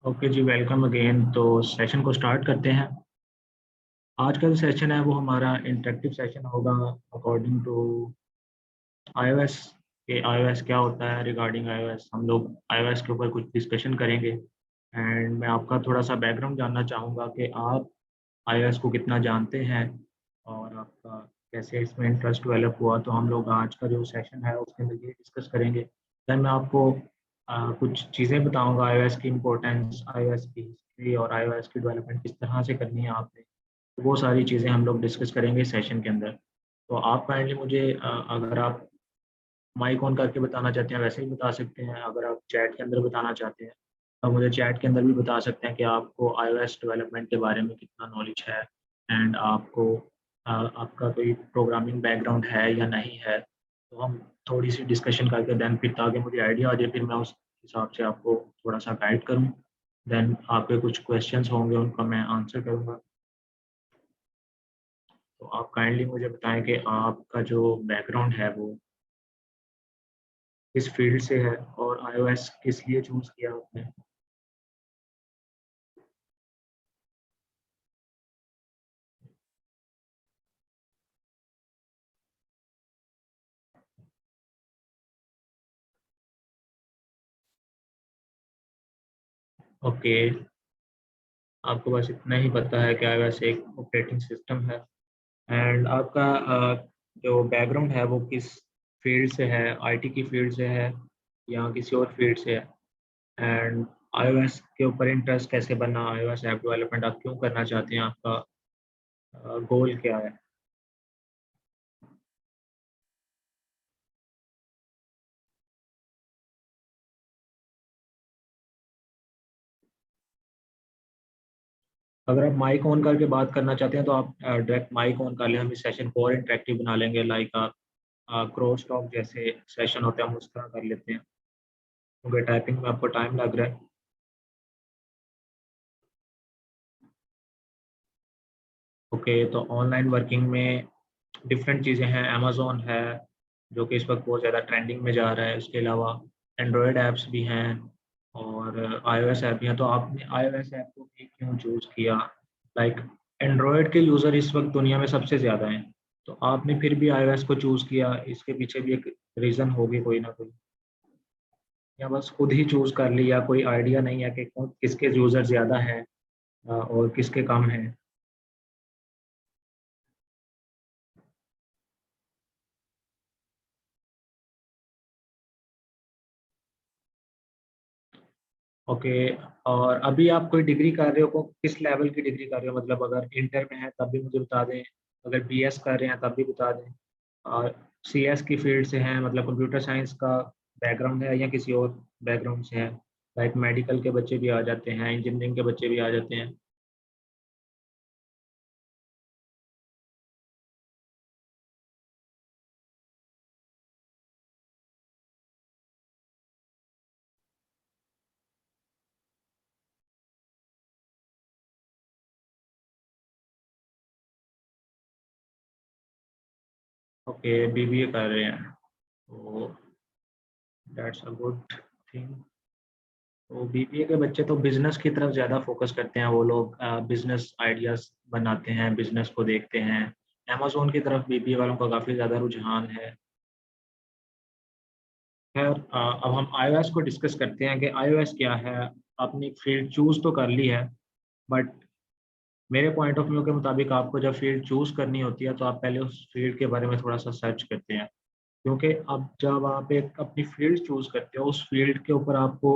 Okay जी, welcome again. तो session को start करते हैं। आज का जो सेशन है वो हमारा इंटरेक्टिव सेशन होगा अकॉर्डिंग टू आईओएस के आईओएस क्या होता है। रिगार्डिंग आईओएस हम लोग आईओएस के ऊपर कुछ डिस्कशन करेंगे एंड मैं आपका थोड़ा सा बैकग्राउंड जानना चाहूँगा कि आप आईओएस को कितना जानते हैं और आपका कैसे इसमें इंटरेस्ट डेवलप हुआ। तो हम लोग आज का जो सेशन है उसके अंदर ये डिस्कस करेंगे। देन मैं आपको कुछ चीज़ें बताऊंगा आईओएस की इम्पोर्टेंस, आईओएस की हिस्ट्री और आईओएस की डेवलपमेंट किस तरह से करनी है आपने। तो वो सारी चीज़ें हम लोग डिस्कस करेंगे सेशन के अंदर। तो आप काइंडली मुझे अगर आप माइक ऑन करके बताना चाहते हैं वैसे ही बता सकते हैं। अगर आप चैट के अंदर बताना चाहते हैं तो मुझे चैट के अंदर भी बता सकते हैं कि आपको आईओएस डेवलपमेंट के बारे में कितना नॉलेज है एंड आपको आपका कोई प्रोग्रामिंग बैकग्राउंड है या नहीं है। तो हम थोड़ी सी डिस्कशन करके देन फिर ताकि मुझे आइडिया आ जाए फिर मैं उस हिसाब से आपको थोड़ा सा गाइड करूँ। देन आपके कुछ क्वेश्चंस होंगे उनका मैं आंसर करूँगा। तो आप काइंडली मुझे बताएं कि आपका जो बैकग्राउंड है वो किस फील्ड से है और आईओएस किस लिए चूज़ किया आपने? ओके, आपको बस इतना ही पता है कि iOS एक ऑपरेटिंग सिस्टम है एंड आपका जो बैकग्राउंड है वो किस फील्ड से है, आईटी की फील्ड से है या किसी और फील्ड से है। एंड iOS के ऊपर इंटरेस्ट कैसे बना, iOS ऐप डेवलपमेंट आप क्यों करना चाहते हैं, आपका गोल क्या है? अगर आप माइक ऑन करके बात करना चाहते हैं तो आप डायरेक्ट माइक ऑन कर लें। हम इस सेशन को और इंटरेक्टिव बना लेंगे, लाइक आप क्रॉस टॉक जैसे सेशन होते हैं हम उस तरह कर लेते हैं क्योंकि टाइपिंग में आपको टाइम लग रहा है। ओके, तो ऑनलाइन वर्किंग में डिफरेंट चीज़ें हैं। अमेज़न है जो कि इस वक्त बहुत ज़्यादा ट्रेंडिंग में जा रहा है। उसके अलावा एंड्रॉयड ऐप्स भी हैं और आईओएस ऐप भी हैं। तो आपने आईओएस ऐप को भी क्यों चूज़ किया? लाइक एंड्रॉयड के यूज़र इस वक्त दुनिया में सबसे ज़्यादा हैं, तो आपने फिर भी आईओएस को चूज़ किया, इसके पीछे भी एक रीज़न होगी कोई ना कोई, या बस खुद ही चूज़ कर लिया, कोई आइडिया नहीं है कि किसके यूज़र ज़्यादा हैं और किसके कम हैं? ओके, और अभी आप कोई डिग्री कर रहे हो, किस लेवल की डिग्री कर रहे हो? मतलब अगर इंटर में है तब भी मुझे बता दें, अगर बीएस कर रहे हैं तब भी बता दें, और सीएस की फील्ड से हैं मतलब कंप्यूटर साइंस का बैकग्राउंड है या किसी और बैकग्राउंड से हैं। लाइक मेडिकल के बच्चे भी आ जाते हैं, इंजीनियरिंग के बच्चे भी आ जाते हैं। ओके, बीबीए कर रहे हैं, तो दैट्स अ गुड थिंग। तो बीबीए के बच्चे तो बिजनेस की तरफ ज़्यादा फोकस करते हैं। वो लोग बिजनेस आइडियाज़ बनाते हैं, बिजनेस को देखते हैं। अमेज़न की तरफ बीबीए वालों का काफ़ी ज़्यादा रुझान है। खैर, अब हम iOS को डिस्कस करते हैं कि iOS क्या है। आपने एक फील्ड चूज़ तो कर ली है, बट मेरे पॉइंट ऑफ व्यू के मुताबिक आपको जब फील्ड चूज़ करनी होती है तो आप पहले उस फील्ड के बारे में थोड़ा-सा सर्च करते हैं। क्योंकि अब जब आप एक अपनी फील्ड चूज़ करते हो, उस फील्ड के ऊपर आपको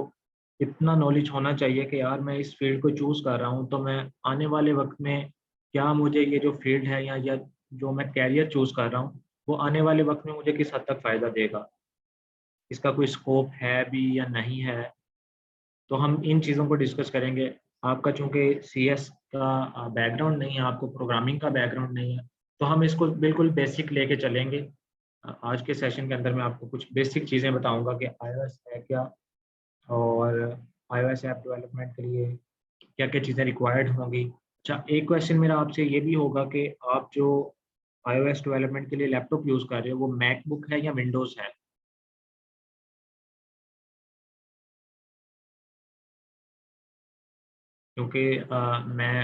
इतना नॉलेज होना चाहिए कि यार मैं इस फील्ड को चूज़ कर रहा हूँ, तो मैं आने वाले वक़्त में क्या मुझे ये जो फील्ड है या जो मैं करियर चूज़ कर रहा हूँ, वो आने वाले वक़्त में मुझे किस हद तक फ़ायदा देगा? इसका कोई स्कोप है भी या नहीं है? तो हम इन चीज़ों को डिस्कस करेंगे। आपका चूँकि सीएस का बैकग्राउंड नहीं है, आपको प्रोग्रामिंग का बैकग्राउंड नहीं है, तो हम इसको बिल्कुल बेसिक लेके चलेंगे। आज के सेशन के अंदर मैं आपको कुछ बेसिक चीज़ें बताऊँगा कि iOS है क्या और iOS ऐप डेवलपमेंट के लिए क्या-क्या चीज़ें रिक्वायर्ड होंगी। अच्छा, एक क्वेश्चन मेरा आपसे ये भी होगा कि आप जो iOS डेवलपमेंट के लिए लैपटॉप यूज़ कर रहे हो, वो मैकबुक है या विंडोज़ है? क्योंकि मैं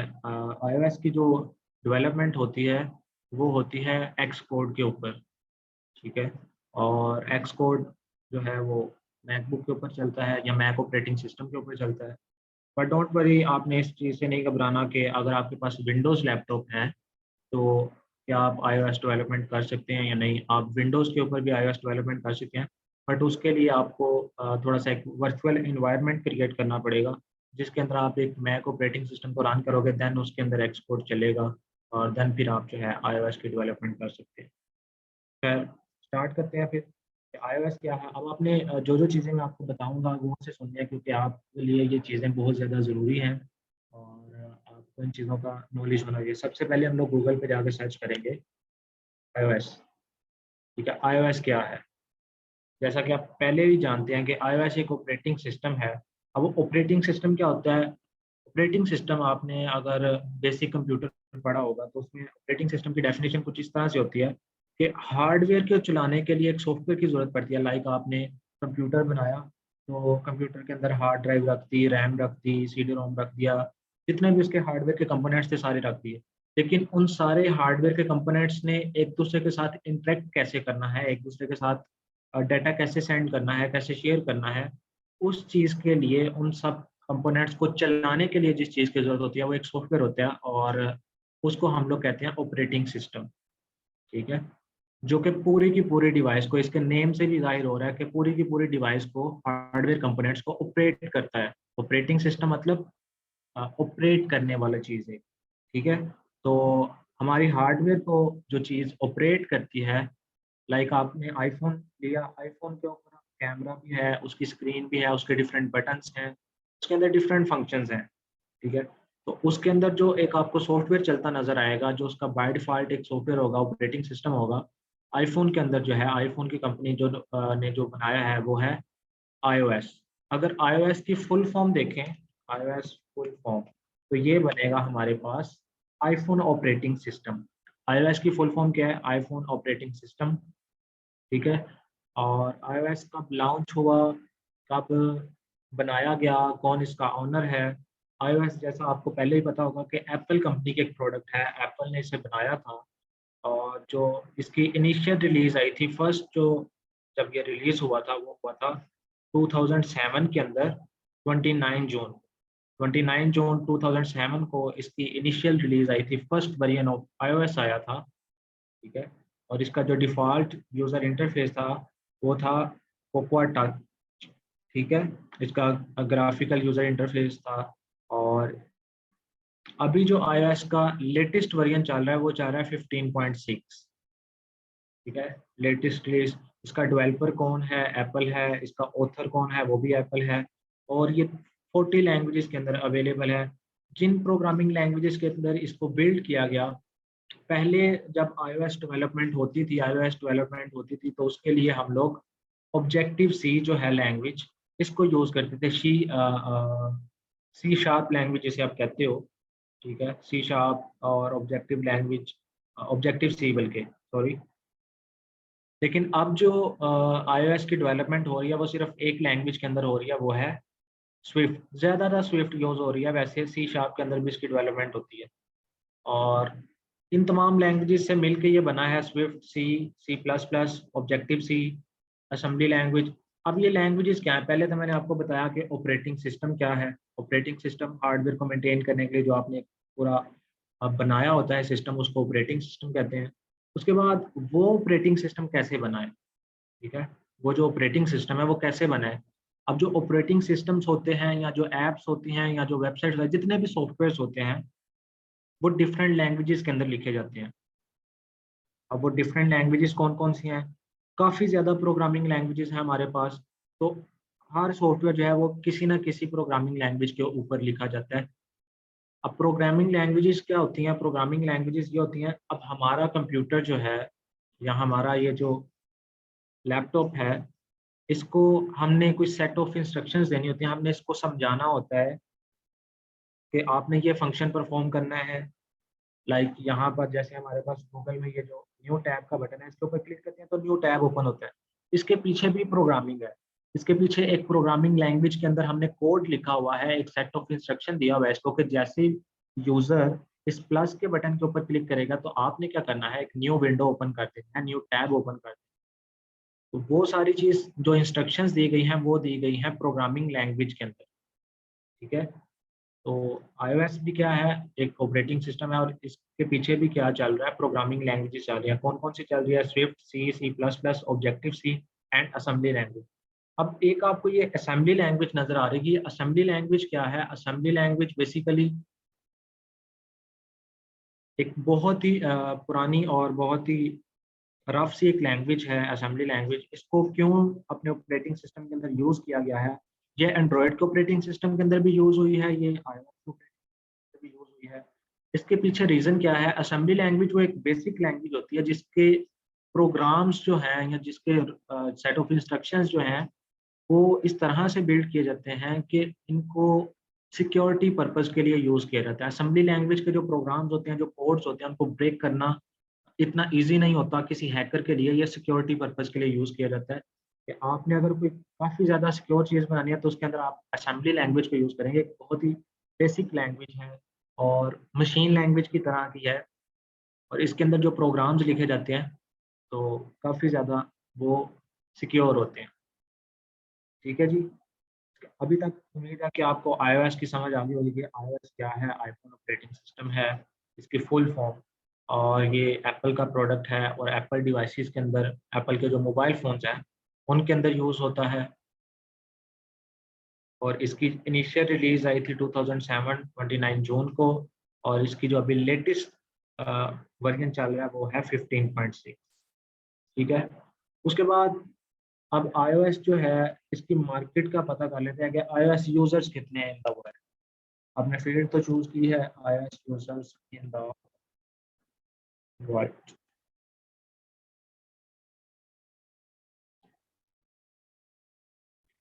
iOS की जो डेवलपमेंट होती है वो होती है एक्स कोड के ऊपर, ठीक है। और एक्स कोड जो है वो मैकबुक के ऊपर चलता है या मैक ऑपरेटिंग सिस्टम के ऊपर चलता है। बट डोंट वरी, आपने इस चीज़ से नहीं घबराना कि अगर आपके पास विंडोज़ लैपटॉप है तो क्या आप iOS डेवलपमेंट कर सकते हैं या नहीं। आप विंडोज़ के ऊपर भी iOS डेवलपमेंट कर सकते हैं, बट उसके लिए आपको थोड़ा-सा एक वर्चुअल एनवायरनमेंट क्रिएट करना पड़ेगा, जिसके अंदर आप एक मैक ऑपरेटिंग सिस्टम को रन करोगे, देन उसके अंदर एक्स कोड चलेगा और देन फिर आप जो है iOS की डेवलपमेंट कर सकते हैं। खैर, स्टार्ट करते हैं फिर कि iOS क्या है। अब आपने जो-जो चीज़ें मैं आपको बताऊँगा वो मुझसे सुनिए, क्योंकि आपके लिए ये चीज़ें बहुत ज़्यादा ज़रूरी हैं और आपको इन चीज़ों का नॉलेज होना चाहिए। सबसे पहले हम लोग गूगल पे जाके सर्च करेंगे iOS, ठीक है। iOS क्या है? जैसा कि आप पहले ही जानते हैं कि iOS एक ऑपरेटिंग सिस्टम है। अब वो ऑपरेटिंग सिस्टम क्या होता है? ऑपरेटिंग सिस्टम, आपने अगर बेसिक कंप्यूटर पढ़ा होगा तो उसमें ऑपरेटिंग सिस्टम की डेफिनेशन कुछ इस तरह से होती है कि हार्डवेयर को चलाने के लिए एक सॉफ्टवेयर की ज़रूरत पड़ती है। लाइक आपने कंप्यूटर बनाया, तो कंप्यूटर के अंदर हार्ड ड्राइव रख दी, रैम रख दी, सीडी रोम रख दिया, जितने भी उसके हार्डवेयर के कंपोनेंट्स थे सारे रख दिए। लेकिन उन सारे हार्डवेयर के कंपोनेंट्स ने एक दूसरे के साथ इंटरेक्ट कैसे करना है, एक दूसरे के साथ डाटा कैसे सेंड करना है, कैसे शेयर करना है, उस चीज़ के लिए उन सब कंपोनेंट्स को चलाने के लिए जिस चीज़ की ज़रूरत होती है वो एक सॉफ्टवेयर होता है और उसको हम लोग कहते हैं ऑपरेटिंग सिस्टम, ठीक है? जो कि पूरी की पूरी डिवाइस को, इसके नेम से भी ज़ाहिर हो रहा है कि पूरी की पूरी डिवाइस को, हार्डवेयर कंपोनेंट्स को ऑपरेट करता है। ऑपरेटिंग सिस्टम मतलब ऑपरेट करने वाला चीज़ है, ठीक है? तो हमारी हार्डवेयर को जो चीज़ ऑपरेट करती है, लाइक आपने आईफ़ोन लिया, आईफ़ोन के ऊपर कैमरा भी है, उसकी स्क्रीन भी है, उसके डिफरेंट बटन्स हैं, उसके अंदर डिफरेंट फंक्शंस हैं, ठीक है? तो उसके अंदर जो एक आपको सॉफ्टवेयर चलता नज़र आएगा, जो उसका बाय डिफ़ॉल्ट एक सॉफ्टवेयर होगा, ऑपरेटिंग सिस्टम होगा, आईफ़ोन के अंदर जो है, आईफ़ोन की कंपनी जो ने जो बनाया है वो है iOS। अगर iOS की फुल फॉर्म देखें, iOS फुल फॉर्म, तो ये बनेगा हमारे पास आईफ़ोन ऑपरेटिंग सिस्टम। iOS की फुल फॉर्म क्या है? आईफ़ोन ऑपरेटिंग सिस्टम, ठीक है? और iOS कब लॉन्च हुआ, कब बनाया गया, कौन इसका ओनर है? iOS जैसा आपको पहले ही पता होगा कि एप्पल कंपनी का एक प्रोडक्ट है, एप्पल ने इसे बनाया था और जो इसकी इनिशियल रिलीज़ आई थी, फर्स्ट जो जब ये रिलीज़ हुआ था वो हुआ था 2007 के अंदर, 29 जून। 29 जून 2007 को इसकी इनिशियल रिलीज़ आई थी, फर्स्ट वर्ज़न ऑफ iOS आया था, ठीक है? और इसका जो डिफ़ॉल्ट यूज़र इंटरफ़ेस था, वो था कोकोआ टच, ठीक है? इसका ग्राफ़िकल यूज़र इंटरफ़ेस था और अभी जो iOS का लेटेस्ट वर्ज़न चल रहा है, वो चल रहा है 15.6, ठीक है? Latest release. इसका डेवलपर कौन है? एप्पल है, इसका ऑथर कौन है? वो भी एप्पल है और ये 40 लैंग्वेजेज़ के अंदर अवेलेबल है। जिन प्रोग्रामिंग लैंग्वेजेज़ के अंदर इसको बिल्ड किया गया, पहले जब iOS डेवलपमेंट होती थी तो उसके लिए हम लोग ऑब्जेक्टिव सी जो है लैंग्वेज, इसको यूज़ करते थे। सी शार्प लैंग्वेज जिसे आप कहते हो, ठीक है? सी शार्प और ऑब्जेक्टिव सी बल्कि, सॉरी। लेकिन अब जो iOS की डेवलपमेंट हो रही है वो सिर्फ़ एक लैंग्वेज के अंदर हो रही है, वो है स्विफ्ट। ज़्यादातर स्विफ्ट यूज़ हो रही है, वैसे सी शार्प के अंदर भी इसकी डेवलपमेंट होती है। और इन तमाम लैंग्वेजेज़ से मिलके ये बना है Swift, C, C plus plus, objective सी, असेंबली लैंग्वेज। अब ये लैंग्वेजेज़ क्या हैं? पहले तो मैंने आपको बताया कि ऑपरेटिंग सिस्टम क्या है। ऑपरेटिंग सिस्टम हार्डवेयर को मेंटेन करने के लिए जो आपने पूरा बनाया होता है सिस्टम, उसको ऑपरेटिंग सिस्टम कहते हैं। उसके बाद वो ऑपरेटिंग सिस्टम कैसे बना है, ठीक है? वो जो ऑपरेटिंग सिस्टम है वो कैसे बना है? अब जो ऑपरेटिंग सिस्टम्स होते हैं या जो ऐप्स होती हैं या जो वेबसाइट्स हैं, जितने भी सॉफ्टवेयर्स होते हैं, वो डिफरेंट लैंग्वेजेज़ के अंदर लिखे जाते हैं। अब वो डिफरेंट लैंग्वेजेज़ कौन-कौन सी हैं? काफ़ी ज़्यादा प्रोग्रामिंग लैंग्वेजेज़ हैं हमारे पास। तो हर सॉफ्टवेयर जो है वो किसी न किसी प्रोग्रामिंग लैंग्वेज के ऊपर लिखा जाता है। अब प्रोग्रामिंग लैंग्वेजेज़ क्या होती हैं? प्रोग्रामिंग लैंग्वेजेज़ ये होती हैं, अब हमारा कंप्यूटर जो है या हमारा ये जो लैपटॉप है, इसको हमने कोई सेट ऑफ इंस्ट्रक्शंस देनी होती हैं, हमने इसको समझाना होता है कि आपने ये फंक्शन परफ़ॉर्म करना है। लाइक यहाँ पर जैसे हमारे पास गूगल में ये जो न्यू टैब का बटन है, इसके ऊपर क्लिक करते हैं तो न्यू टैब ओपन होता है। इसके पीछे भी प्रोग्रामिंग है। इसके पीछे एक प्रोग्रामिंग लैंग्वेज के अंदर हमने कोड लिखा हुआ है, एक सेट ऑफ इंस्ट्रक्शन दिया हुआ है इसको कि जैसे यूजर इस प्लस के बटन के ऊपर क्लिक करेगा तो आपने क्या करना है, एक न्यू विंडो ओपन कर देना है, न्यू टैब ओपन कर देना है। तो वो सारी चीज जो इंस्ट्रक्शंस दी गई हैं वो दी गई हैं प्रोग्रामिंग लैंग्वेज के अंदर। ठीक है, तो iOS भी क्या है, एक ऑपरेटिंग सिस्टम है और इसके पीछे भी क्या चल रहा है, प्रोग्रामिंग लैंग्वेजेस चल रही है। कौन कौन सी चल रही है, Swift, C, C plus plus, objective C and assembly language. अब एक आपको ये असेंबली लैंग्वेज नजर आ रही है। असेंबली लैंग्वेज क्या है, असेंबली लैंग्वेज बेसिकली एक बहुत ही पुरानी और बहुत ही रफ सी एक लैंग्वेज है असेंबली लैंग्वेज। इसको क्यों अपने ऑपरेटिंग सिस्टम के अंदर यूज किया गया है, ये एंड्रॉयड के ऑपरेटिंग सिस्टम के अंदर भी यूज हुई है, ये iOS के भी यूज हुई है। इसके पीछे रीजन क्या है, असेंबली लैंग्वेज वो एक बेसिक लैंग्वेज होती है जिसके प्रोग्राम्स जो हैं या जिसके सेट ऑफ इंस्ट्रक्शंस जो हैं वो इस तरह से बिल्ड किए जाते हैं कि इनको सिक्योरिटी पर्पस के लिए यूज किया जाता है। असेंबली लैंग्वेज के जो प्रोग्राम्स होते हैं, जो कोड्स होते हैं, उनको ब्रेक करना इतना ईजी नहीं होता किसी हैकर के लिए। ये सिक्योरिटी पर्पस के लिए यूज किया जाता है कि आपने अगर कोई काफ़ी ज़्यादा सिक्योर चीज़ बनानी है तो उसके अंदर आप असेंबली लैंग्वेज को यूज़ करेंगे। एक बहुत ही बेसिक लैंग्वेज है और मशीन लैंग्वेज की तरह की है और इसके अंदर जो प्रोग्राम्स लिखे जाते हैं तो काफ़ी ज़्यादा वो सिक्योर होते हैं। ठीक है जी, अभी तक उम्मीद है कि आपको iOS की समझ आ गई होगी कि iOS क्या है, आईफोन ऑपरेटिंग सिस्टम है, इसकी फुल फॉर्म, और ये एप्पल का प्रोडक्ट है और एप्पल डिवाइसेस के अंदर, एप्पल के जो मोबाइल फ़ोन्स हैं, उनके अंदर यूज़ होता है। और इसकी इनिशियल रिलीज़ आई थी 2007 29 जून को और इसकी जो अभी लेटेस्ट वर्ज़न चल रहा है वो है 15.6। ठीक है? उसके बाद अब iOS जो है इसकी मार्केट का पता कर लेते हैं कि iOS यूज़र्स कितने हैं इन द वर्ल्ड। आपने फील्ड तो चूज़ की है iOS users in the world.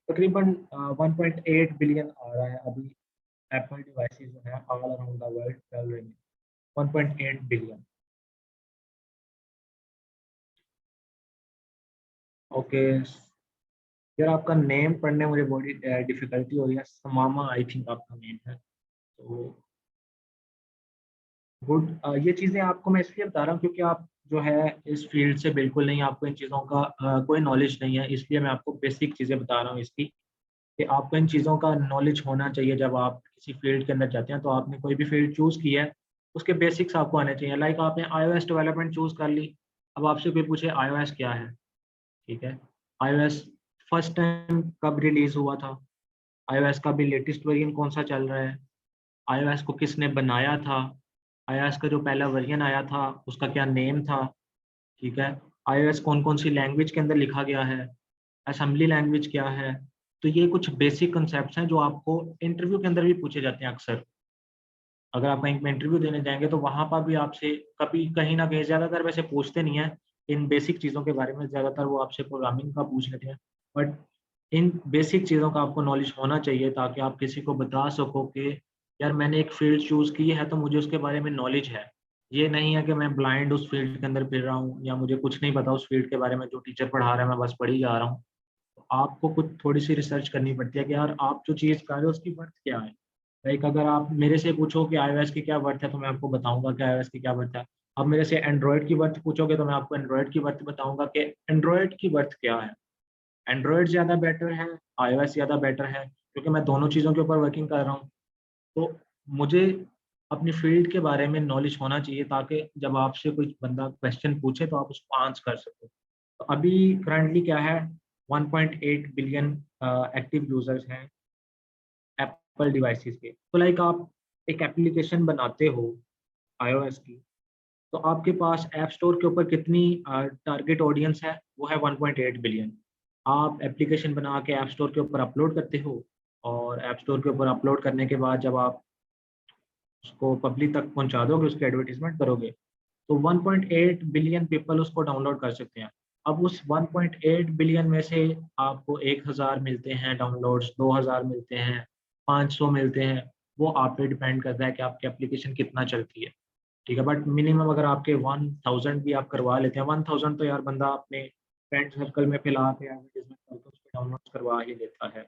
तकरीबन 1.8 बिलियन आ रहा है अभी। एप्पल डिवाइसेस जो है ऑल अराउंड द वर्ल्ड चल रही हैं, 1.8 बिलियन। ओके यार, आपका नेम पढ़ने में मुझे बड़ी डिफिकल्टी हो रही है। समामा आई थिंक आपका नेम है, तो गुड। ये चीज़ें आपको मैं इसलिए बता रहा हूँ क्योंकि आप जो है इस फील्ड से बिल्कुल नहीं, आपको इन चीज़ों का कोई नॉलेज नहीं है, इसलिए मैं आपको बेसिक चीज़ें बता रहा हूँ इसकी, कि आपको इन चीज़ों का नॉलेज होना चाहिए। जब आप किसी फील्ड के अंदर जाते हैं तो आपने कोई भी फील्ड चूज़ की है, उसके बेसिक्स आपको आने चाहिए। लाइक आपने iOS डेवलपमेंट चूज़ कर ली, अब आपसे कोई पूछे iOS क्या है, ठीक है? iOS फर्स्ट टाइम कब रिलीज़ हुआ था? iOS का भी लेटेस्ट वर्ज़न कौन-सा चल रहा है? iOS को किसने बनाया था? iOS का जो पहला वर्ज़न आया था, उसका क्या नेम था? ठीक है? iOS कौन-कौन सी लैंग्वेज के अंदर लिखा गया है? असेंबली लैंग्वेज क्या है? तो ये कुछ बेसिक कांसेप्ट्स हैं जो आपको इंटरव्यू के अंदर भी पूछे जाते हैं अक्सर। अगर आप कहीं पे इंटरव्यू देने जाएँगे तो वहाँ पर भी आपसे कभी कहीं न कहीं, ज़्यादातर वैसे पूछते नहीं हैं इन बेसिक चीज़ों के बारे में, ज़्यादातर वो आपसे प्रोग्रामिंग का पूछ लेते हैं। बट इन बेसिक चीज़ों का आपको नॉलेज होना चाहिए ताकि आप किसी को बता सको कि यार मैंने एक फ़ील्ड चूज़ की है तो मुझे उसके बारे में नॉलेज है। ये नहीं है कि मैं ब्लाइंड उस फ़ील्ड के अंदर फिर रहा हूँ या मुझे कुछ नहीं पता उस फ़ील्ड के बारे में, जो टीचर पढ़ा रहा है मैं बस पढ़ी जा रहा हूँ। तो आपको कुछ थोड़ी-सी रिसर्च करनी पड़ती है कि यार आप जो चीज़ कर रहे हो उसकी वर्थ क्या है? लाइक अगर आप मेरे से पूछो कि iOS की क्या वर्थ है तो मैं आपको बताऊँगा कि iOS की क्या वर्थ है। आप मेरे से एंड्रॉयड की वर्थ पूछोगे तो मैं आपको एंड्रॉयड की वर्थ बताऊँगा कि एंड्रॉयड की वर्थ क्या है। एंड्रॉयड ज़्यादा बेटर है, iOS ज़्यादा बेटर है क्योंकि मैं दोनों चीज़ों के ऊपर वर्किंग कर रहा हूँ। तो मुझे अपनी फ़ील्ड के बारे में नॉलेज होना चाहिए ताकि जब आपसे कोई बंदा क्वेश्चन पूछे तो आप उसको आंसर कर सको। तो अभी करंटली क्या है, 1.8 बिलियन एक्टिव यूज़र्स हैं एप्पल डिवाइसेज़ के। तो लाइक आप एक एप्लीकेशन बनाते हो iOS की, तो आपके पास ऐप स्टोर के ऊपर कितनी टारगेट ऑडियंस है? वो है 1.8 बिलियन। आप एप्लीकेशन बना के ऐप स्टोर के ऊपर अपलोड करते हो और ऐप स्टोर के ऊपर अपलोड करने के बाद जब आप उसको पब्लिक तक पहुँचा दोगे, उसकी एडवर्टाइज़मेंट करोगे, तो 1.8 बिलियन पीपल उसको डाउनलोड कर सकते हैं। अब उस 1.8 बिलियन में से आपको 1000 मिलते हैं डाउनलोड्स, 2000 मिलते हैं, 500 मिलते हैं, वो आप पे डिपेंड करता है कि आपकी एप्लीकेशन कितना चलती है, ठीक है? बट मिनिमम अगर आपके 1000 भी आप करवा लेते हैं, 1000 तो यार बंदा अपने फ्रेंड सर्कल में फैला के एडवर्टाइज़मेंट करके उसको डाउनलोड करवा ही देता है।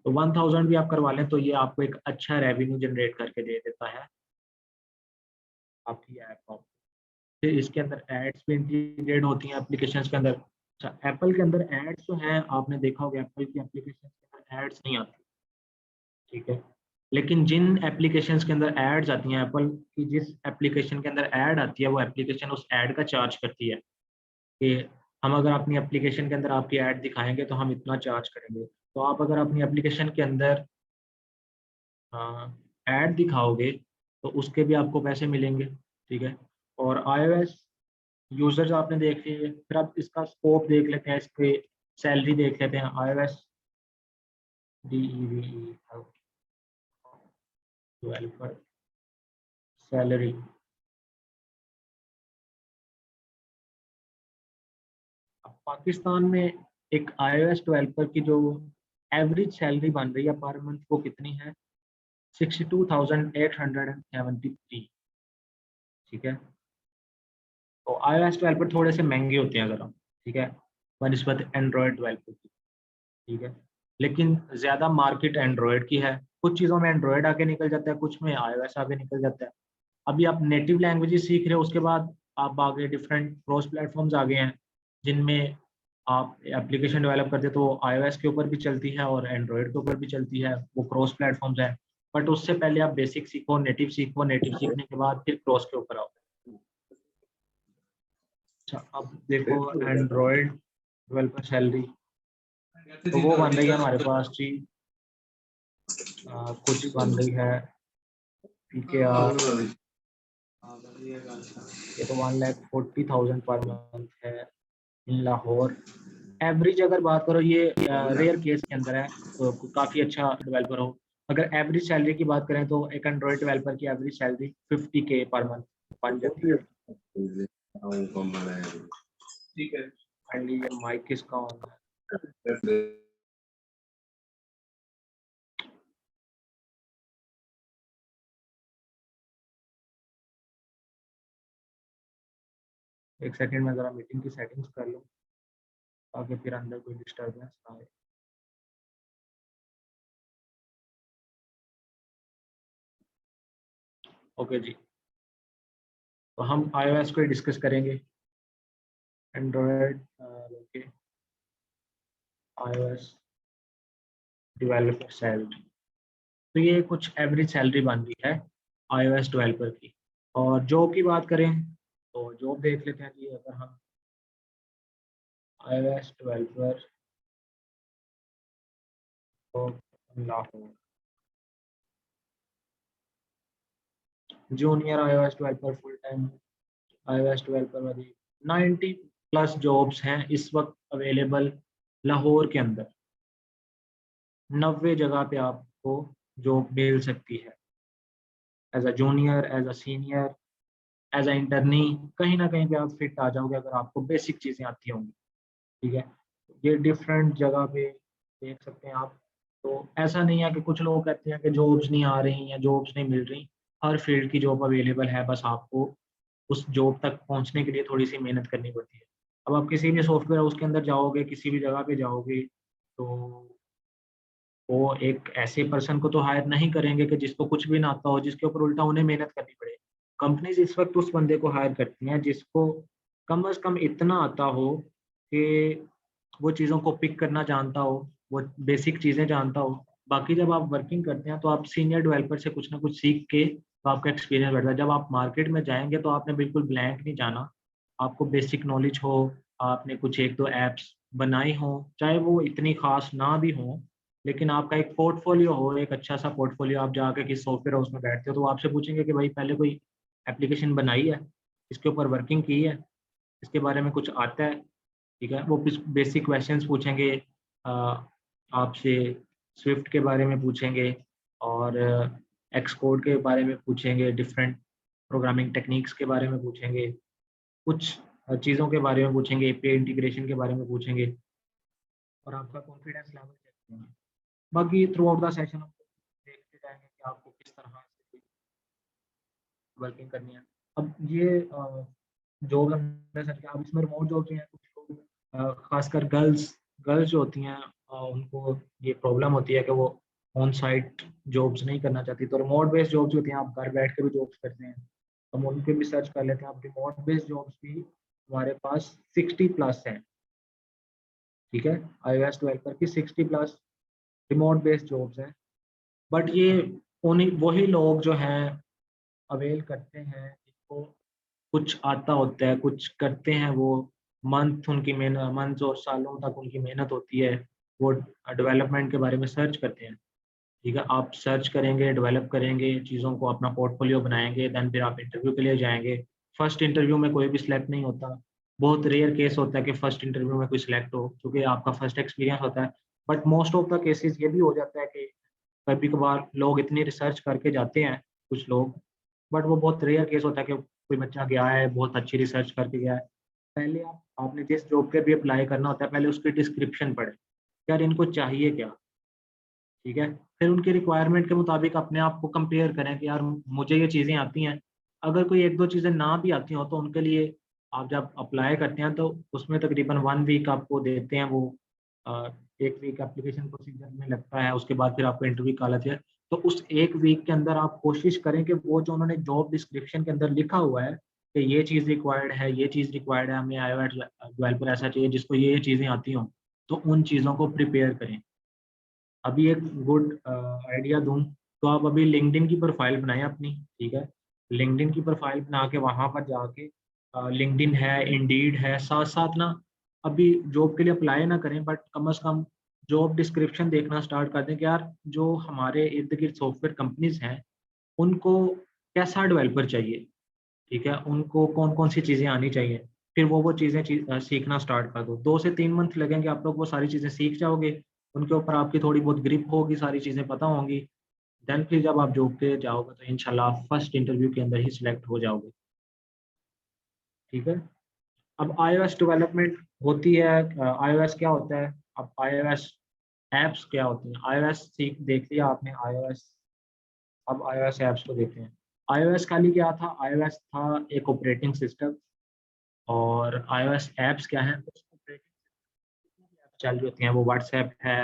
तो 1000 भी आप करवा लें तो ये आपको एक अच्छा रेवेन्यू जनरेट करके दे देता है आपकी ऐप को। फिर इसके अंदर एड्स भी इंटीग्रेट होती हैं एप्लीकेशंस के अंदर। अच्छा, एप्पल के अंदर एड्स जो हैं आपने देखा होगा एप्पल की एप्लीकेशन के अंदर एड्स नहीं आती, ठीक है। लेकिन जिन एप्लीकेशंस के अंदर एड्स आती हैं, एप्पल की जिस एप्लीकेशन के अंदर ऐड आती है वो एप्लीकेशन उस ऐड का चार्ज करती है कि हम अगर अपनी एप्लीकेशन के अंदर आपकी ऐड दिखाएंगे तो हम इतना चार्ज करेंगे। तो आप अगर अपनी एप्लीकेशन के अंदर ऐड दिखाओगे तो उसके भी आपको पैसे मिलेंगे, ठीक है। और iOS यूजर्स आपने देख लिए, फिर आप इसका स्कोप देख लेते हैं, इसके सैलरी देख लेते हैं। iOS DEVE डेवलपर सैलरी, अब पाकिस्तान में एक iOS डेवलपर की जो एवरेज सैलरी बन रही है पर मंथ वो कितनी है? 62,873, ठीक है। तो iOS डेवलपर थोड़े से महंगे होते हैं ज़रा, ठीक है, बनिस्बत एंड्रॉयड डेवलपर की, ठीक है। लेकिन ज़्यादा मार्केट एंड्रॉयड की है, कुछ चीज़ों में एंड्रॉयड आगे निकल जाता है, कुछ में iOS आगे निकल जाता है। अभी आप नेटिव लैंग्वेजेस सीख रहे हो, उसके बाद आप आगे डिफरेंट क्रॉस प्लेटफॉर्म्स आ गए हैं जिनमें आप एप्लीकेशन डेवलप करते हो, तो iOS के ऊपर भी चलती है और एंड्रॉयड के ऊपर भी चलती है, वो क्रॉस प्लेटफॉर्म्स हैं। बट उससे पहले आप बेसिक सीखो, नेटिव सीखो, नेटिव सीखने के बाद फिर क्रॉस के ऊपर आओ। अच्छा, अब देखो एंड्रॉयड डेवलपर सैलरी तो वो बन रही है हमारे पास जी, कुछ बन रही है PKR, ये तो 1,40,000 पर मंथ है इन लाहौर। एवरेज अगर बात करो, ये रेयर केस के अंदर है तो काफ़ी अच्छा डेवलपर हो। अगर एवरेज सैलरी की बात करें तो एक एंड्रॉयड डेवलपर की average salary 50K per month बन जाती है। ठीक है, फाइनली ये माइक किसका ऑन है? एक सेकंड में ज़रा मीटिंग की सेटिंग्स कर लूँ ताकि फिर अंदर कोई डिस्टर्बेंस ना आए। ओके जी, तो हम iOS को डिस्कस करेंगे। Android okay, iOS developer salary, तो ये कुछ एवरेज सैलरी बन रही है iOS डेवलपर की। और जॉब की बात करें तो जॉब देख लेते हैं जी। अगर हम iOS डेवलपर तो Lahore, junior iOS developer full time iOS developer वाली 90 प्लस जॉब्स हैं इस वक्त अवेलेबल लाहौर के अंदर। 90 जगह पे आपको जॉब मिल सकती है as a junior, as a senior, as a internee. कहीं ना कहीं पे आप फिट आ जाओगे अगर आपको बेसिक चीज़ें आती होंगी, ठीक है। ये डिफरेंट जगह पे देख सकते हैं आप। तो ऐसा नहीं है कि कुछ लोग कहते हैं कि जॉब्स नहीं आ रही या जॉब्स नहीं मिल रही, हर फील्ड की जॉब अवेलेबल है, बस आपको उस जॉब तक पहुंचने के लिए थोड़ी सी मेहनत करनी पड़ती है। अब आप किसी भी सॉफ्टवेयर हाउस के अंदर जाओगे, किसी भी जगह पे जाओगे, तो वो एक ऐसे पर्सन को तो हायर नहीं करेंगे कि जिसको कुछ भी ना आता हो, जिसके ऊपर उल्टा उन्हें मेहनत करनी पड़े। कंपनीज इस वक्त उस बंदे को हायर करती हैं जिसको कम से कम इतना आता हो कि वो चीज़ों को पिक करना जानता हो, वो बेसिक चीज़ें जानता हो। बाकी जब आप वर्किंग करते हैं तो आप सीनियर डेवलपर से कुछ ना कुछ सीख के तो आपका एक्सपीरियंस बढ़ता है। जब आप मार्केट में जाएंगे तो आपने बिल्कुल ब्लैंक नहीं जाना, आपको बेसिक नॉलेज हो, आपने कुछ एक दो ऐप्स बनाई हो, चाहे वो इतनी खास ना भी हो, लेकिन आपका एक पोर्टफोलियो हो, एक अच्छा सा पोर्टफोलियो। आप जाके किसी सॉफ्टवेयर हाउस में बैठते हो तो वो आपसे पूछेंगे कि भाई पहले कोई एप्लीकेशन बनाई है, इसके ऊपर वर्किंग की है, इसके बारे में कुछ आता है, ठीक है। वो कुछ बेसिक क्वेश्चंस पूछेंगे आपसे, स्विफ्ट के बारे में पूछेंगे और एक्स कोड के बारे में पूछेंगे, डिफरेंट प्रोग्रामिंग टेक्निक्स के बारे में पूछेंगे, कुछ चीज़ों के बारे में पूछेंगे, एपीआई इंटीग्रेशन के बारे में पूछेंगे और आपका कॉन्फिडेंस लेवल चेक करेंगे। बाकी थ्रू आउट द सेशन हम देखते जाएंगे कि आपको किस तरह से वर्किंग करनी है। अब ये जॉब हमने सर्च किया, अब इसमें रिमोट जॉब भी हैं, कुछ लोग खासकर गर्ल्स गर्ल्स जो होती हैं उनको ये प्रॉब्लम होती है कि वो ऑन साइट जॉब्स नहीं करना चाहती, तो रिमोट बेस्ड जॉब्स होती हैं, आप घर बैठ के भी जॉब्स करते हैं, तो हम उनके भी सर्च कर लेते हैं। आप रिमोट बेस्ड जॉब्स भी हमारे पास 60+ हैं, ठीक है, iOS डेवलपर की 60+ रिमोट बेस्ड जॉब्स हैं। बट ये उन्हीं वही लोग जो हैं अवेल करते हैं जिनको कुछ आता होता है, कुछ करते हैं, वो मंथ और सालों तक उनकी मेहनत होती है, वो डेवलपमेंट के बारे में सर्च करते हैं, ठीक है। आप सर्च करेंगे, डेवलप करेंगे चीज़ों को, अपना पोर्टफोलियो बनाएंगे, देन फिर आप इंटरव्यू के लिए जाएंगे। फर्स्ट इंटरव्यू में कोई भी सिलेक्ट नहीं होता, बहुत रेयर केस होता है कि फर्स्ट इंटरव्यू में कोई सिलेक्ट हो, क्योंकि आपका फर्स्ट एक्सपीरियंस होता है। But most of the cases ये भी हो जाता है कि कभी कभार लोग इतनी रिसर्च करके जाते हैं, कुछ लोग, बट वो बहुत रेयर केस होता है कि कोई बच्चा गया है, बहुत अच्छी रिसर्च करके गया है। पहले आपने जिस जॉब के भी अप्लाई करना होता है, पहले उसकी डिस्क्रिप्शन पढ़े, यार इनको चाहिए क्या, ठीक है। फिर उनकी रिक्वायरमेंट के मुताबिक अपने आप को कंपेयर करें कि यार मुझे ये चीज़ें आती हैं। अगर कोई 1-2 चीज़ें ना भी आती हों, तो उनके लिए आप जब अप्लाई करते हैं, तो उसमें तकरीबन 1 वीक आपको देते हैं वो, 1 वीक एप्लीकेशन प्रोसीजर में लगता है, उसके बाद फिर आपको इंटरव्यू कॉल आती है। तो उस 1 वीक के अंदर आप कोशिश करें कि वो जो उन्होंने जॉब डिस्क्रिप्शन के अंदर लिखा हुआ है कि ये चीज़ रिक्वायर्ड है, ये चीज़ रिक्वायर्ड है, हमें iOS डेवलपर ऐसा चाहिए जिसको ये चीज़ें आती हों, तो उन चीज़ों को प्रिपेयर करें। अभी एक गुड आइडिया दूँ, तो आप अभी लिंक्डइन की प्रोफ़ाइल बनाएँ अपनी, ठीक है? लिंक्डइन की प्रोफ़ाइल बना के वहाँ पर जाके लिंक्डइन है, इंडीड है, साथ-साथ ना अभी जॉब के लिए अप्लाई ना करें, बट कम से कम जॉब डिस्क्रिप्शन देखना स्टार्ट कर दें कि यार जो हमारे इर्द-गिर्द सॉफ्टवेयर कंपनीज़ हैं, उनको कैसा डेवलपर चाहिए, ठीक है? उनको कौन-कौन सी चीज़ें आनी चाहिए। फिर वो चीज़ें सीखना स्टार्ट कर दो। 2 से 3 मंथ लगेंगे, आप लोग वो सारी चीज़ें सीख जाओगे। उनके ऊपर आपकी थोड़ी बहुत ग्रिप होगी, सारी चीज़ें पता होंगी। देन फिर जब आप जॉब पे जाओगे, तो इंशाल्लाह आप फर्स्ट इंटरव्यू के अंदर ही सिलेक्ट हो जाओगे, ठीक है? अब iOS डेवलपमेंट होती है, iOS क्या होता है? अब iOS ऐप्स क्या होती हैं? iOS सीख देख लिया आपने iOS, अब iOS ऐप्स को देखते हैं। iOS खाली क्या था? iOS था एक ऑपरेटिंग सिस्टम, और iOS ऐप्स क्या हैं? उस ऑपरेटिंग सिस्टम की ऐप्स चल रही होती हैं, वो व्हाट्सएप है,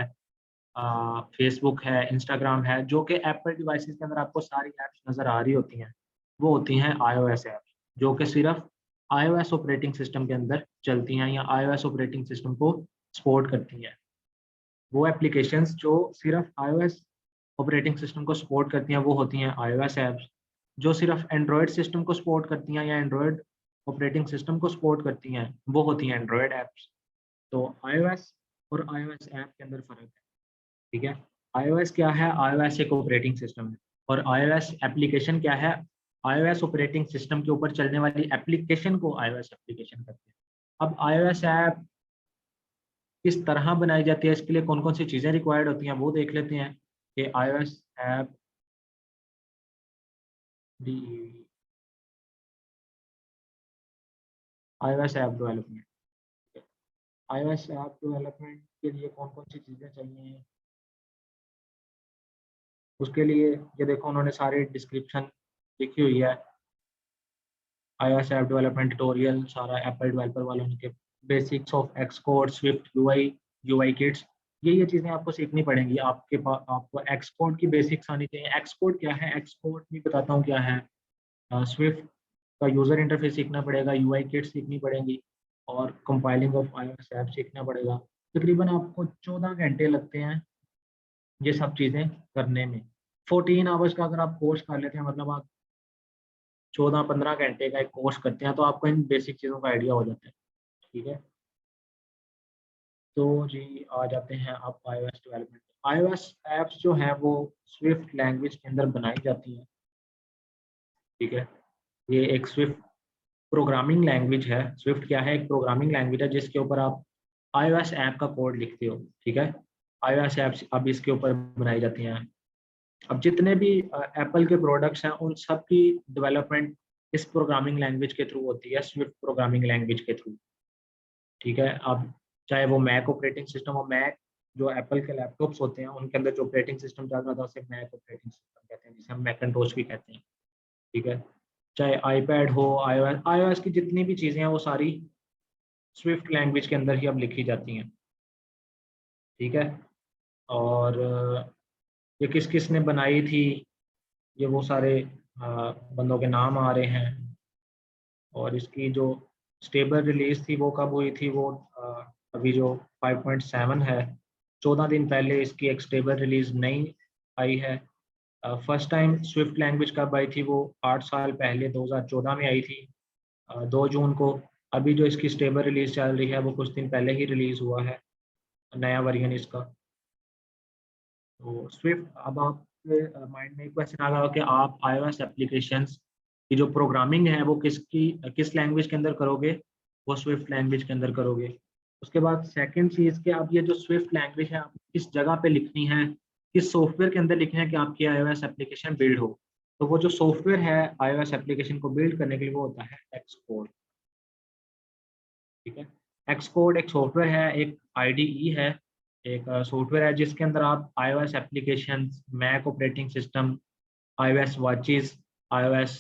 फेसबुक है, इंस्टाग्राम है, जो कि एप्पल डिवाइसेज़ के अंदर आपको सारी ऐप्स नज़र आ रही होती हैं, वो होती हैं iOS ऐप्स, जो कि सिर्फ़ iOS ऑपरेटिंग सिस्टम के अंदर चलती हैं या iOS ऑपरेटिंग सिस्टम को सपोर्ट करती हैं। वो एप्लीकेशंस जो सिर्फ़ iOS ऑपरेटिंग सिस्टम को सपोर्ट करती हैं, वो होती हैं iOS ऐप्स। जो सिर्फ़ एंड्रॉयड सिस्टम को सपोर्ट करती हैं या एंड्रॉयड ऑपरेटिंग सिस्टम को सपोर्ट करती हैं, वो होती हैं एंड्रॉयड ऐप्स। तो iOS और iOS ऐप के अंदर फ़र्क है, ठीक है? iOS क्या है? iOS एक ऑपरेटिंग सिस्टम है, और iOS एप्लीकेशन क्या है? iOS ऑपरेटिंग सिस्टम के ऊपर चलने वाली एप्लीकेशन को iOS एप्लीकेशन कहते हैं। अब iOS ऐप किस तरह बनाई जाती है, इसके लिए कौन-कौन सी चीज़ें रिक्वायर्ड होती हैं, वो देख लेते हैं कि iOS app D iOS app development, iOS app development के लिए कौन-कौन सी चीज़ें चाहिए? उसके लिए ये देखो उन्होंने सारी डिस्क्रिप्शन लिखी हुई है। iOS ऐप डेवलपमेंट ट्यूटोरियल सारा एप्पल डेवलपर वालों ने के basics of Xcode, Swift UI, UI kits, ये चीज़ें आपको सीखनी पड़ेंगी। आपको एक्सकोड की बेसिक्स आनी चाहिए। एक्सकोड क्या है? एक्सकोड भी बताता हूँ क्या है। स्विफ्ट का यूज़र इंटरफेस सीखना पड़ेगा, यूआई किट्स सीखनी पड़ेंगी, और कंपाइलिंग ऑफ iOS ऐप सीखना पड़ेगा। तकरीबन आपको 14 घंटे लगते हैं ये सब चीज़ें करने में। 14 आवर्स का अगर आप कोर्स कर लेते हैं, मतलब आप 14-15 घंटे का एक कोर्स करते हैं, तो आपको इन बेसिक चीज़ों का आइडिया हो जाता है, ठीक है? तो जी, आ जाते हैं आप iOS डेवलपमेंट। iOS ऐप्स जो हैं वो स्विफ्ट लैंग्वेज के अंदर बनाई जाती हैं, ठीक है? ये एक स्विफ्ट प्रोग्रामिंग लैंग्वेज है। स्विफ्ट क्या है? एक प्रोग्रामिंग लैंग्वेज है जिसके ऊपर आप iOS ऐप का कोड लिखते हो, ठीक है? iOS ऐप्स अब इसके ऊपर बनाई जाती हैं। अब जितने भी एप्पल के प्रोडक्ट्स हैं, उन सब की डेवलपमेंट इस प्रोग्रामिंग लैंग्वेज के थ्रू होती है, स्विफ्ट प्रोग्रामिंग लैंग्वेज के थ्रू, ठीक है? अब चाहे वो मैक ऑपरेटिंग सिस्टम हो, मैक जो एप्पल के लैपटॉप्स होते हैं, उनके अंदर जो ऑपरेटिंग सिस्टम चल रहा था, उसे मैक ऑपरेटिंग सिस्टम कहते हैं, जिसे हम मैकिन्टोश भी कहते हैं, ठीक है? चाहे आईपैड हो, iOS की जितनी भी चीज़ें हैं, वो सारी स्विफ्ट लैंग्वेज के अंदर ही अब लिखी जाती हैं। ठीक है। और ये किस किस ने बनाई थी, ये वो सारे बंदों के नाम आ रहे हैं। और इसकी जो स्टेबल रिलीज थी वो कब हुई थी, वो अभी जो 5.7 है, 14 दिन पहले इसकी एक स्टेबल रिलीज नहीं आई है। फर्स्ट टाइम स्विफ्ट लैंग्वेज कब आई थी, वो 8 साल पहले 2014 में आई थी, 2 जून को। अभी जो इसकी स्टेबल रिलीज चल रही है वो कुछ दिन पहले ही रिलीज हुआ है, नया वर्जन इसका। तो स्विफ्ट, अब आपके माइंड में एक क्वेश्चन आ रहा हो कि आप iOS एप्लीकेशंस की जो प्रोग्रामिंग है वो किस लैंग्वेज के अंदर करोगे, वो स्विफ्ट लैंग्वेज के अंदर करोगे। उसके बाद सेकंड चीज़ कि आप ये जो स्विफ्ट लैंग्वेज है आप किस जगह पे लिखनी है, किस सॉफ्टवेयर के अंदर लिखनी है कि आपकी iOS एप्लीकेशन बिल्ड हो। तो वो जो सॉफ्टवेयर है iOS एप्लीकेशन को बिल्ड करने के लिए वो होता है एक्सकोड। ठीक है। एक्सकोड एक सॉफ्टवेयर है, एक IDE है, एक सॉफ्टवेयर है जिसके अंदर आप iOS application, Mac operating system, iOS watches, iOS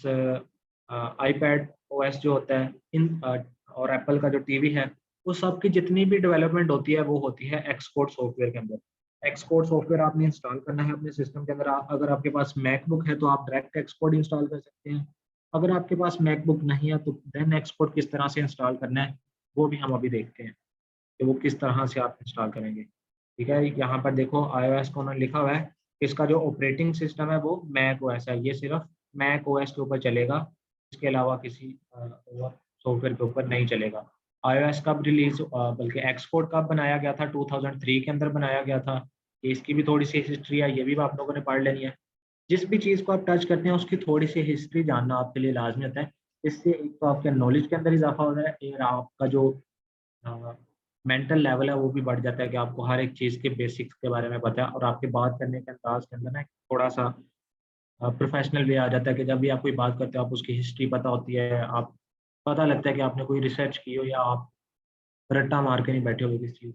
iPad OS जो होता है इन और एप्पल का जो टीवी है, वो सब की जितनी भी डेवलपमेंट होती है वो होती है एक्सकोड सॉफ्टवेयर के अंदर। एक्सकोड सॉफ्टवेयर आपने इंस्टॉल करना है अपने सिस्टम के अंदर। अगर आपके पास मैकबुक है तो आप डायरेक्ट एक्सकोड इंस्टॉल कर सकते हैं। अगर आपके पास मैकबुक नहीं है तो देन एक्सकोड किस तरह से इंस्टॉल करना है वो भी हम अभी देखते हैं कि वो किस तरह से आप इंस्टॉल करेंगे। ठीक है, यहाँ पर देखो iOS को उन्होंने लिखा हुआ है, इसका जो ऑपरेटिंग सिस्टम है वो मैक ओएस है, ये सिर्फ मैक ओएस के ऊपर चलेगा, इसके अलावा किसी और सॉफ्टवेयर के ऊपर नहीं चलेगा। iOS कब रिलीज, बल्कि एक्सकोड कब बनाया गया था, 2003 के अंदर बनाया गया था। इसकी भी थोड़ी सी हिस्ट्री है, ये भी आप लोगों ने पढ़ लेनी है। जिस भी चीज़ को आप टच करते हैं उसकी थोड़ी सी हिस्ट्री जानना आपके लिए लाजमी होता है। इससे एक तो आपके नॉलेज के अंदर इजाफा होता है और आपका जो मेंटल लेवल है वो भी बढ़ जाता है कि आपको हर एक चीज़ के बेसिक्स के बारे में पता है, और आपके बात करने के अंदाज के अंदर ना थोड़ा सा प्रोफेशनल भी आ जाता है कि जब भी आप कोई बात करते हो आप उसकी हिस्ट्री पता होती है, आप पता लगता है कि आपने कोई रिसर्च की हो या आप रट्टा मार के नहीं बैठे हो किसी चीज़।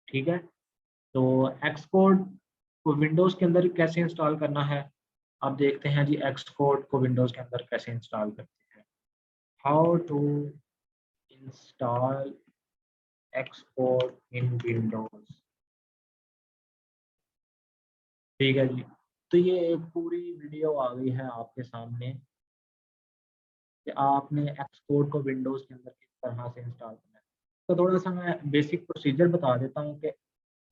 ठीक है। तो एक्सकोड को विंडोज़ के अंदर कैसे इंस्टॉल करना है, आप देखते हैं जी एक्सकोड को विंडोज़ के अंदर कैसे इंस्टॉल करते हैं। How to install Xcode in Windows. ठीक है जी। तो ये एक पूरी वीडियो आ गई है आपके सामने कि आपने एक्सकोड को विंडोज़ के अंदर किस तरह से इंस्टॉल करना है। तो थोड़ा सा मैं बेसिक प्रोसीजर बता देता हूँ कि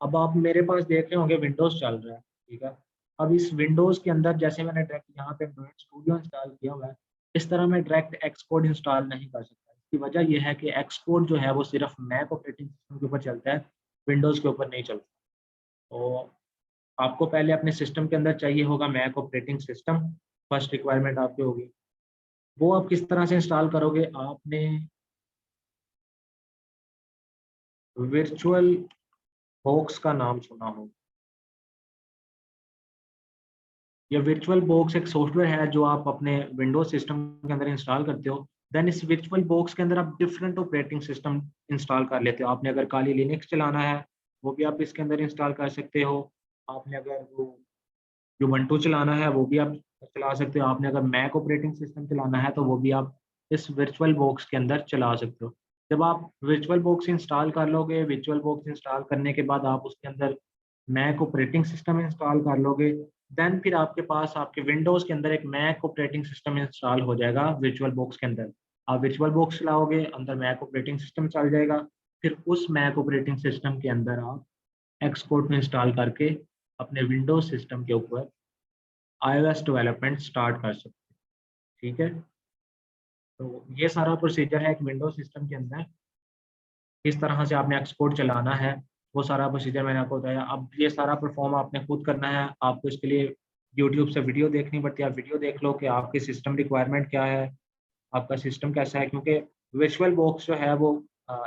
अब आप मेरे पास देख रहे होंगे विंडोज़ चल रहा है, ठीक है। अब इस विंडोज़ के अंदर जैसे मैंने डायरेक्ट यहाँ पे एंड्रॉइड स्टूडियो इंस्टॉल किया हुआ है, इस तरह मैं डायरेक्ट एक्सकोड इंस्टॉल नहीं कर सकता। इसकी वजह ये है कि एक्सकोड जो है वो सिर्फ मैक ऑपरेटिंग सिस्टम के ऊपर चलता है, विंडोज़ के ऊपर नहीं चलता। तो आपको पहले अपने सिस्टम के अंदर चाहिए होगा Mac operating system, first requirement आपकी होगी। वो आप किस तरह से इंस्टॉल करोगे, आपने वर्चुअल बॉक्स का नाम सुना होगा। ये वर्चुअल बॉक्स एक सॉफ्टवेयर है जो आप अपने विंडोज सिस्टम के अंदर इंस्टॉल करते हो। देन इस वर्चुअल बॉक्स के अंदर आप डिफरेंट ऑपरेटिंग सिस्टम इंस्टॉल कर लेते हो। आपने अगर काली लिनक्स चलाना है वो भी आप इसके अंदर इंस्टॉल कर सकते हो। आपने अगर वो उबंटू चलाना है वो भी आप चला सकते हो। आपने अगर मैक ऑपरेटिंग सिस्टम चलाना है तो वो भी आप इस वर्चुअल बॉक्स के अंदर चला सकते हो। जब आप वर्चुअल बॉक्स इंस्टॉल कर लोगे, वर्चुअल बॉक्स इंस्टॉल करने के बाद आप उसके अंदर मैक ऑपरेटिंग सिस्टम इंस्टॉल कर लोगे, देन फिर आपके पास आपके विंडोज़ के अंदर एक मैक ऑपरेटिंग सिस्टम इंस्टॉल हो जाएगा वर्चुअल बॉक्स के अंदर। आप वर्चुअल बॉक्स चलाओगे, अंदर मैक ऑपरेटिंग सिस्टम चल जाएगा। फिर उस मैक ऑपरेटिंग सिस्टम के अंदर आप एक्सकोड को इंस्टॉल करके अपने विंडोज़ सिस्टम के ऊपर iOS डेवलपमेंट स्टार्ट कर सकते हैं। ठीक है? तो ये सारा प्रोसीजर है एक विंडोज़ सिस्टम के अंदर, किस तरह से आपने एक्सपोर्ट चलाना है, वो सारा प्रोसीजर मैंने आपको बताया। अब ये सारा परफ़ॉर्म आपने खुद करना है, आपको इसके लिए यूट्यूब से वीडियो देखनी पड़ती है। आप वीडियो देख लो कि आपकी सिस्टम रिक्वायरमेंट क्या है, आपका सिस्टम कैसा है, क्योंकि वर्चुअल बॉक्स जो है वो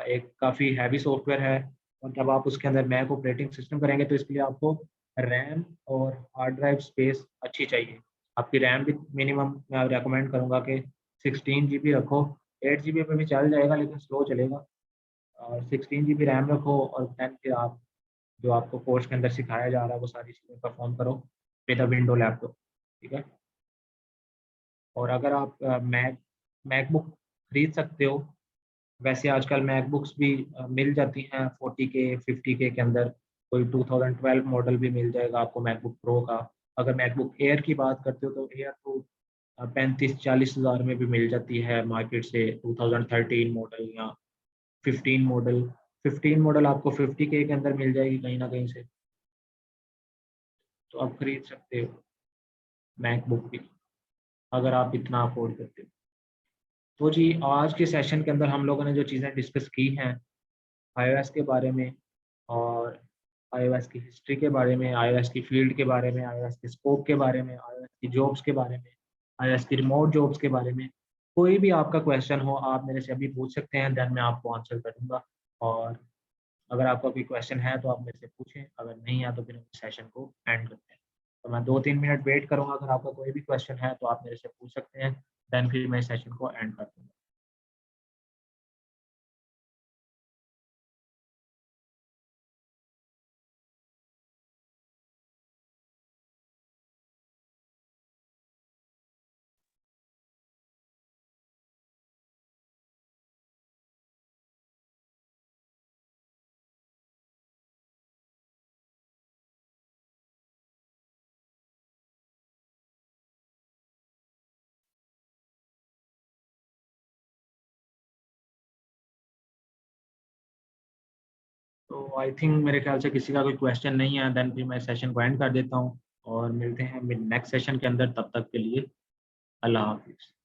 एक काफ़ी हैवी सॉफ्टवेयर है, और जब आप उसके अंदर मैक ऑपरेटिंग सिस्टम करेंगे तो इसके लिए आपको रैम और हार्ड ड्राइव स्पेस अच्छी चाहिए। आपकी रैम भी मिनिमम मैं रिकमेंड करूँगा कि 16 जीबी रखो, 8 जीबी पे भी चल जाएगा लेकिन स्लो चलेगा। और 16 जीबी रैम रखो और देन फिर आप जो आपको कोर्स के अंदर सिखाया जा रहा है वो सारी चीज़ें परफॉर्म करो विद अ विंडो लैपटॉप। ठीक है। और अगर आप मैकबुक खरीद सकते हो, वैसे आजकल मैकबुक्स भी मिल जाती हैं 40K 50K के अंदर। कोई 2012 मॉडल भी मिल जाएगा आपको मैकबुक प्रो का। अगर मैकबुक एयर की बात करते हो तो एयर तो 35-40 हज़ार में भी मिल जाती है मार्केट से, 2013 मॉडल या 15 मॉडल। 15 मॉडल आपको 50K के अंदर मिल जाएगी कहीं ना कहीं से, तो आप खरीद सकते हो मैकबुक भी, अगर आप इतना अफोर्ड करते हो। तो जी आज के सेशन के अंदर हम लोगों ने जो चीज़ें डिस्कस की हैं iOS के बारे में, और iOS की हिस्ट्री के बारे में, iOS की फील्ड के बारे में, iOS के स्कोप के बारे में, iOS की जॉब्स के बारे में, iOS की रिमोट जॉब्स के बारे में। कोई भी आपका क्वेश्चन हो आप मेरे से अभी पूछ सकते हैं, देन मैं आपको आंसर करूँगा। और अगर आपका कोई क्वेश्चन है तो आप मेरे से पूछें, अगर नहीं है तो फिर हम सेशन को एंड करते हैं। तो मैं 2-3 मिनट वेट करूँगा, अगर आपका कोई भी क्वेश्चन है तो आप मेरे से पूछ सकते हैं, देन फिर मैं सेशन को एंड कर दूँगा। तो आई थिंक मेरे ख्याल से किसी का कोई क्वेश्चन नहीं है, देन फिर मैं सेशन को एंड कर देता हूँ और मिलते हैं नेक्स्ट सेशन के अंदर। तब तक के लिए अल्लाह हाफ़िज़।